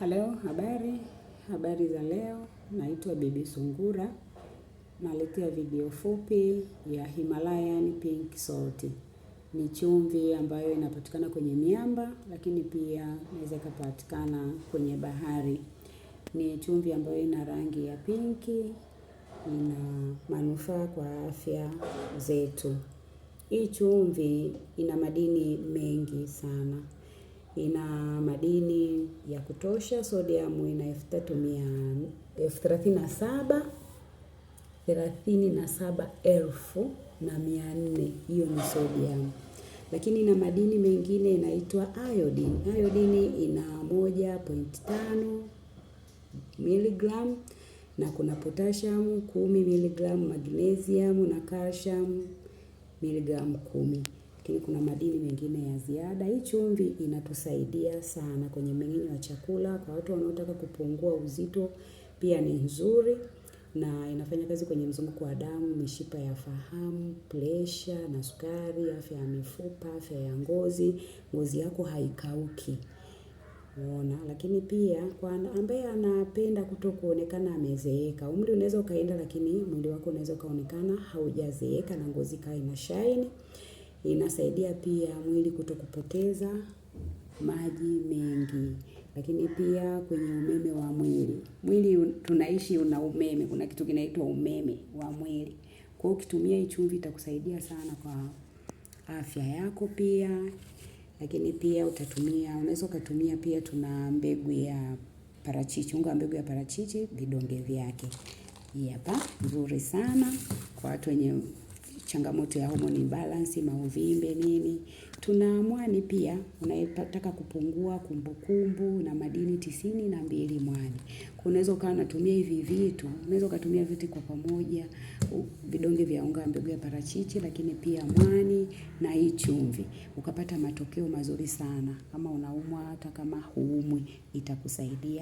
Halo, habari za leo. Naitwa Bibi Sungura. Naletea video fupi ya Himalayan Pink Salt. Ni chumvi ambayo inapatikana kwenye miamba, lakini pia inaweza kupatikana kwenye bahari. Ni chumvi ambayo ina rangi ya pinki, ina manufaa kwa afya zetu. Hii chumvi ina madini mengi sana. Ina madini ya kutosha, sodium ina 37,400, hiyo ni sodium. Lakini ina madini mengine inaitwa iodine. Iodine ina 1.5 miligram, na kuna potassium 10 miligram, magnesium na calcium miligram 10. Lakini kuna madini mengine ya ziada. Hii chumvi inatusaidia sana kwenye mmeng'enyo wa chakula. Kwa watu wanaotaka kupungua uzito pia ni nzuri, na inafanya kazi kwenye mzunguko wa damu, mishipa ya fahamu, pressure na sukari, afya ya mifupa, afya ya ngozi. Ngozi yako haikauki. Unaona, lakini pia kwa ambaye anapenda kutokuonekana amezeeka. Umri unaweza ukaenda, lakini mwili wako unaweza ukaonekana haujazeeka na ngozi kaa ina shine. Inasaidia pia mwili kutokupoteza maji mengi. Lakini pia kwenye umeme wa mwili. Mwili tunaishi una umeme. Kuna kitu kinaitwa umeme wa mwili. Kwa hiyo ukitumia hii chumvi itakusaidia sana kwa afya yako pia. Lakini pia unaweza ukatumia pia, tuna mbegu ya parachichi, unga wa mbegu ya parachichi, vidonge vyake. Hii hapa nzuri sana kwa watu wenye changamoto ya hormone imbalance, mauvimbe nini. Tuna mwani pia, unayetaka kupungua kumbukumbu, na madini 92 mwani. Unaweza ukawa unatumia hivi vitu, unaweza ukatumia vitu kwa pamoja, vidonge vya unga wa mbegu ya parachichi, lakini pia mwani na hii chumvi. Ukapata matokeo mazuri sana. Kama unaumwa, hata kama huumwi, itakusaidia